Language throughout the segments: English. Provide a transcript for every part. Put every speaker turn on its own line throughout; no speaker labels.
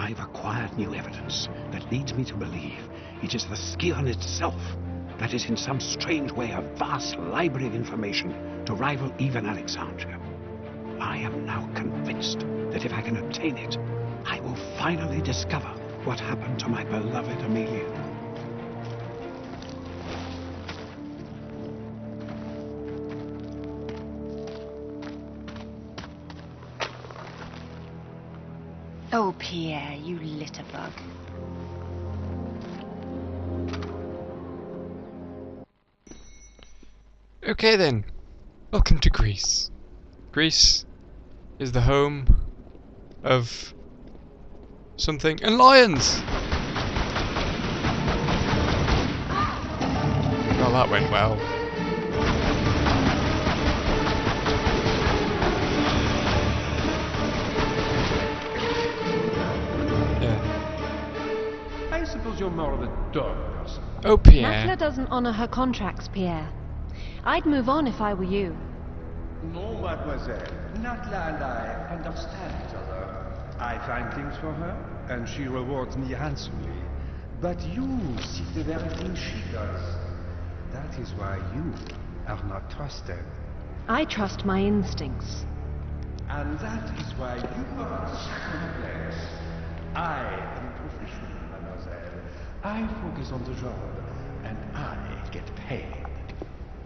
I've acquired new evidence that leads me to believe it is the Skion itself that is in some strange way a vast library of information to rival even Alexandria. I am now convinced that if I can obtain it, I will finally discover what happened to my beloved Amelia.
Oh, Pierre, you litterbug.
Okay then, welcome to Greece. Greece is the home of something and lions! Well, that went well.
I suppose you're more of a dog person.
Oh, Pierre.
Natla doesn't honor her contracts, Pierre. I'd move on if I were you.
No, mademoiselle. Natla and I understand each other. I find things for her, and she rewards me handsomely. But you see the very thing she does. That is why you are not trusted.
I trust my instincts.
And that is why you are in second place. I am professional, mademoiselle. I focus on the job, and I get paid.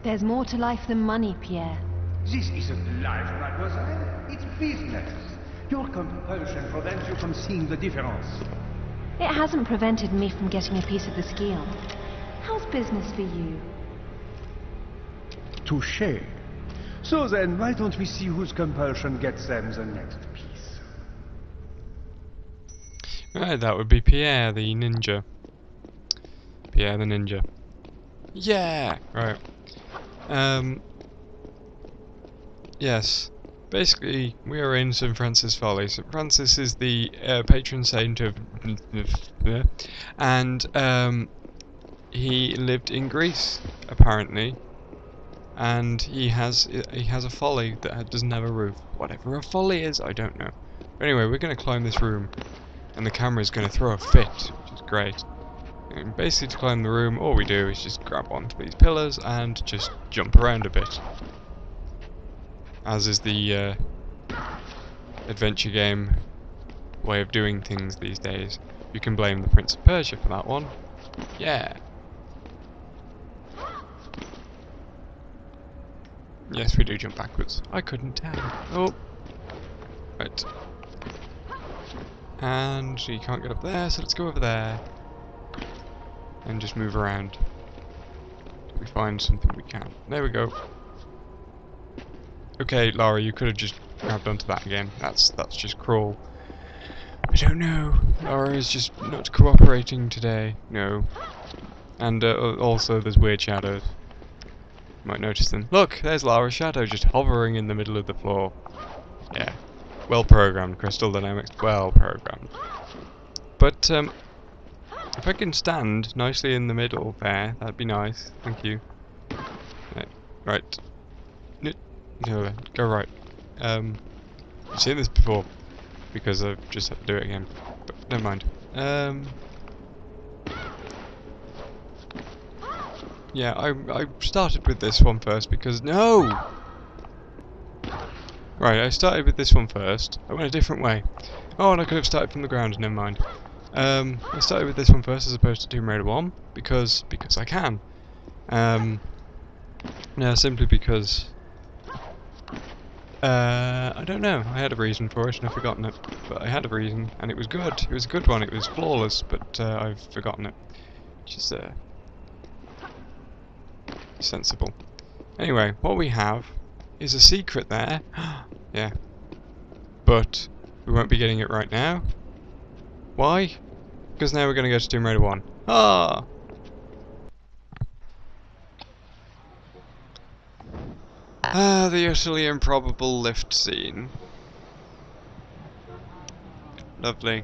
There's more to life than money, Pierre.
This isn't life, mademoiselle. It's business. Your compulsion prevents you from seeing the difference.
It hasn't prevented me from getting a piece of the Skion. How's business for you?
Touché. So then, why don't we see whose compulsion gets them the next piece?
Right, that would be Pierre the ninja. Pierre the ninja. Yeah! Right. Yes. Basically, we are in St. Francis Folly. St. Francis is the patron saint of... and, he lived in Greece, apparently. And he has a folly that doesn't have a roof. Whatever a folly is, I don't know. But anyway, we're going to climb this room. And the camera's going to throw a fit, which is great. And basically, to climb the room, all we do is just grab onto these pillars and just jump around a bit. As is the adventure game way of doing things these days. You can blame the Prince of Persia for that one. Yeah. Yes, we do jump backwards. I couldn't tell. Oh. Right. And you can't get up there, so let's go over there. And just move around. Till we find something we can. There we go. Okay, Lara, you could have just grabbed onto that again. That's just cruel. I don't know. Lara is just not cooperating today. No. And also there's weird shadows. You might notice them. Look, there's Lara's shadow just hovering in the middle of the floor. Yeah. Well programmed, Crystal Dynamics. Well programmed. But if I can stand nicely in the middle there, that'd be nice. Thank you. Right. No, go right. I've seen this before because I've just had to do it again. But never mind. Yeah, I started with this one first because no. Right, I started with this one first. I went a different way. Oh, and I could have started from the ground. Never mind. I started with this one first as opposed to Tomb Raider 1 because I can. No, simply because I don't know. I had a reason for it and I've forgotten it. But I had a reason and it was good. It was a good one. It was flawless, but I've forgotten it. Which is sensible. Anyway, what we have is a secret there. Yeah. But we won't be getting it right now. Why? Because now we're going to go to Tomb Raider 1. Ah! Ah, the utterly improbable lift scene. Lovely.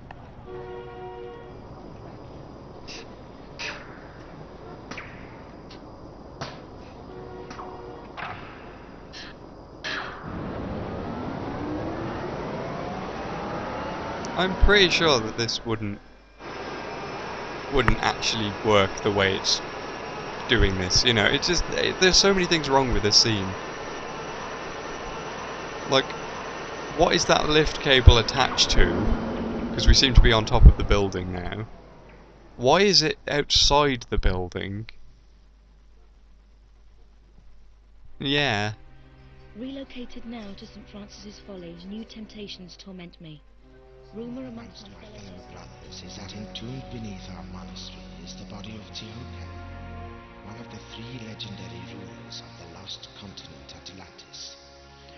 I'm pretty sure that this wouldn't actually work the way it's doing this. You know, it's just there's so many things wrong with this scene. Like, what is that lift cable attached to? Because we seem to be on top of the building now. Why is it outside the building? Yeah.
Relocated now to St. Francis's Folly, new temptations torment me. Rumour amongst my fellow
brothers is that entombed beneath our monastery is the body of Teokan, one of the 3 legendary rulers of the lost continent Atlantis,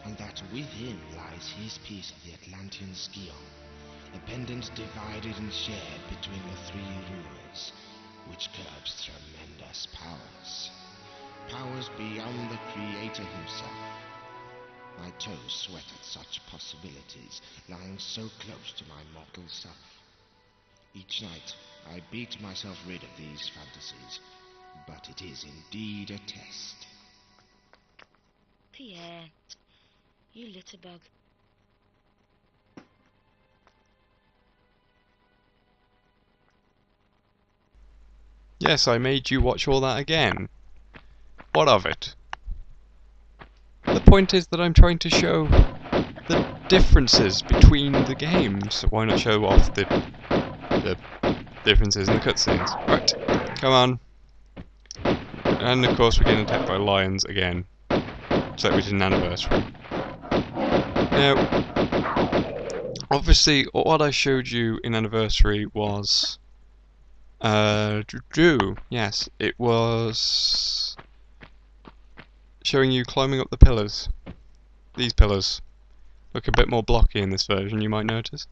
and that within lies his piece of the Atlantean Scion, a pendant divided and shared between the 3 rulers, which curbs tremendous powers. Powers beyond the Creator himself. My toes sweat at such possibilities, lying so close to my mortal self. Each night, I beat myself rid of these fantasies, but it is indeed a test.
Pierre, you litterbug.
Yes, I made you watch all that again. What of it? The point is that I'm trying to show the differences between the games. So why not show off the differences in the cutscenes? Right, come on. And of course we're getting attacked by lions again. Just like we did in Anniversary. Now, obviously, what I showed you in Anniversary was... yes, it was... showing you climbing up the pillars. These pillars look a bit more blocky in this version, you might notice.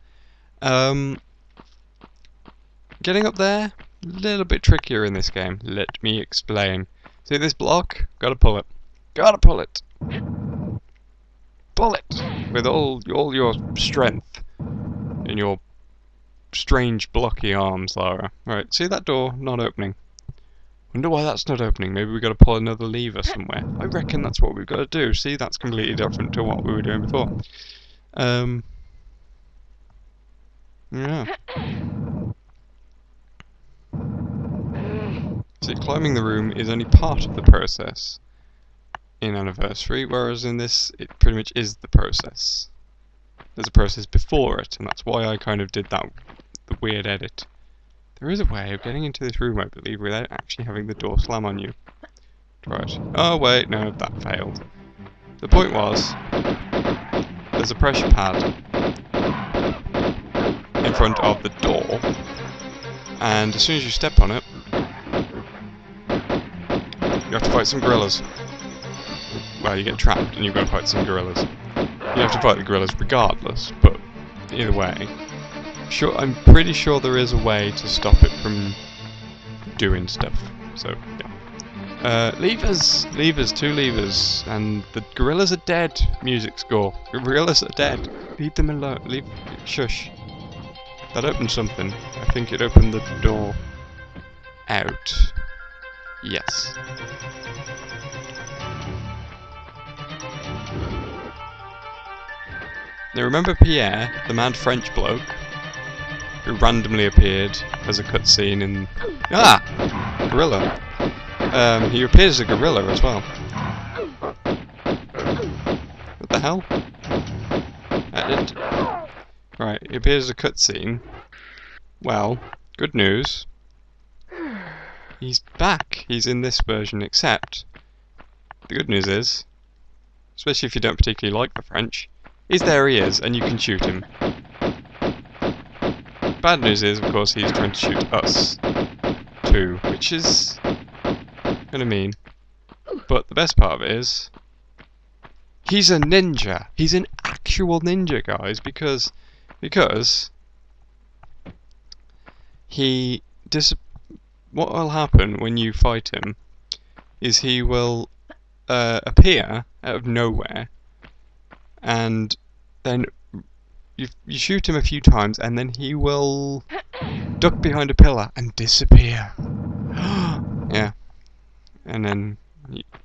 Getting up there, a little bit trickier in this game. Let me explain. See this block? Gotta pull it. Gotta pull it. Pull it with all your strength in your strange blocky arms, Lara. Right, see that door not opening? Wonder why that's not opening. Maybe we've got to pull another lever somewhere. I reckon that's what we've got to do. See, that's completely different to what we were doing before. Yeah. See, climbing the room is only part of the process in Anniversary, whereas in this, it pretty much is the process. There's a process before it, and that's why I kind of did the weird edit. There is a way of getting into this room, I believe, without actually having the door slam on you. Try it. Oh wait, no, that failed. The point was, there's a pressure pad in front of the door, and as soon as you step on it, you have to fight some gorillas. Well, you get trapped and you've got to fight some gorillas. You have to fight the gorillas regardless, but either way. I'm pretty sure there is a way to stop it from doing stuff. So, yeah. Levers! Levers, 2 levers. And the gorillas are dead. Music score. The gorillas are dead. Leave them alone. Shush. That opened something. I think it opened the door out. Yes. Now remember Pierre, the mad French bloke, who randomly appeared as a cutscene in... Ah! Gorilla. He appears as a gorilla as well. What the hell? Edit. Right, he appears as a cutscene. Well, good news. He's back. He's in this version, except... The good news is, especially if you don't particularly like the French, is there he is, and you can shoot him. Bad news is, of course, he's trying to shoot us too, which is gonna mean. But the best part of it is, he's a ninja. He's an actual ninja, guys, because he what will happen when you fight him is he will appear out of nowhere, and then you shoot him a few times, and then he will duck behind a pillar and disappear. Yeah, and then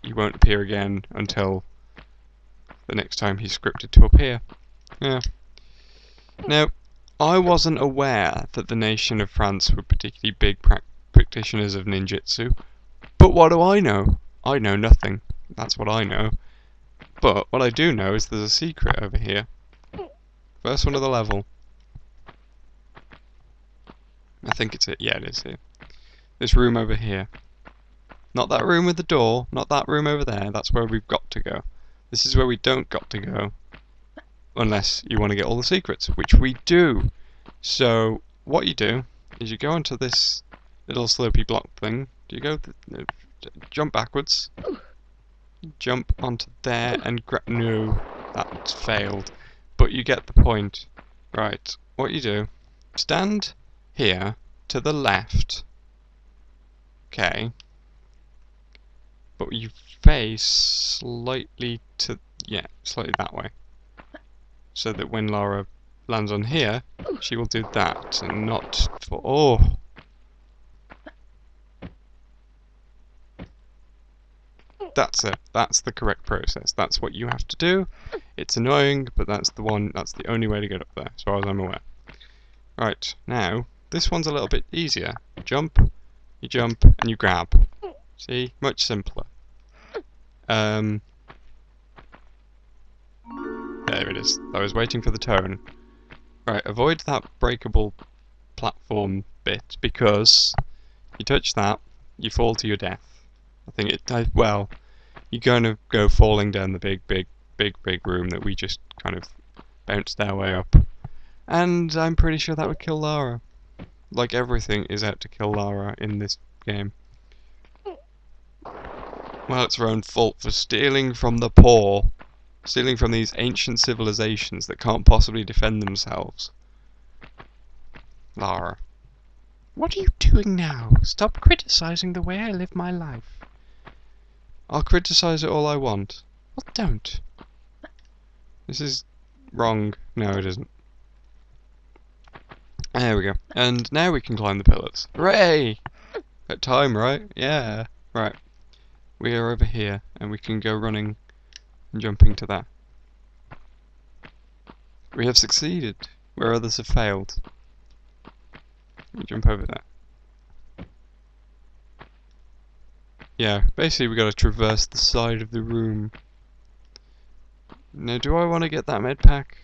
he won't appear again until the next time he's scripted to appear. Yeah. Now, I wasn't aware that the nation of France were particularly big practitioners of ninjutsu. But what do I know? I know nothing. That's what I know. But what I do know is there's a secret over here. First one of the level. I think it's it. Yeah, it is here. This room over here. Not that room with the door. Not that room over there. That's where we've got to go. This is where we don't got to go. Unless you want to get all the secrets, which we do. So, what you do is you go into this little slurpy block thing. Do you go... jump backwards. Jump onto there and grab... No, that's failed. But you get the point. Right, what you do... Stand here to the left. Okay. But you face slightly to... Yeah, slightly that way. So that when Lara lands on here, she will do that and not for... Oh! That's it. That's the correct process. That's what you have to do. It's annoying, but that's the only way to get up there, as far as I'm aware. Right, now, this one's a little bit easier. Jump, and you grab. See? Much simpler. There it is. I was waiting for the tone. Right, avoid that breakable platform bit, because you touch that, you fall to your death. I think well, you're going to go falling down the big room that we just kind of bounced our way up. And I'm pretty sure that would kill Lara. Like everything is out to kill Lara in this game. Well, it's her own fault for stealing from the poor. Stealing from these ancient civilizations that can't possibly defend themselves. Lara. What are you doing now? Stop criticizing the way I live my life. I'll criticize it all I want. Well, don't. This is wrong. No, it isn't. There we go. And now we can climb the pillars. Hooray! At time, right? Yeah. Right. We are over here, and we can go running and jumping to that. We have succeeded where others have failed. We jump over that. Yeah, basically we gotta traverse the side of the room. Now, do I want to get that med pack?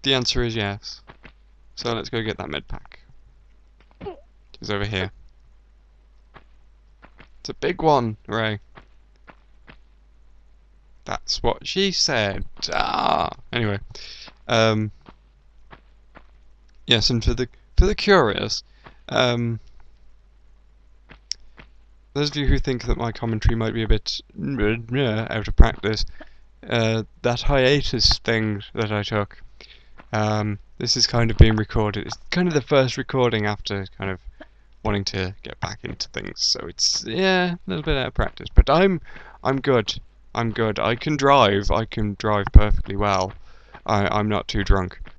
The answer is yes. So let's go get that med pack. It's over here. It's a big one, Ray. That's what she said. Ah. Anyway, yes, and for the curious, those of you who think that my commentary might be a bit out of practice, that hiatus thing that I took, this is kind of being recorded. It's kind of the first recording after kind of wanting to get back into things. So it's, yeah, a little bit out of practice. But I'm good. I'm good. I can drive. I can drive perfectly well. I'm not too drunk.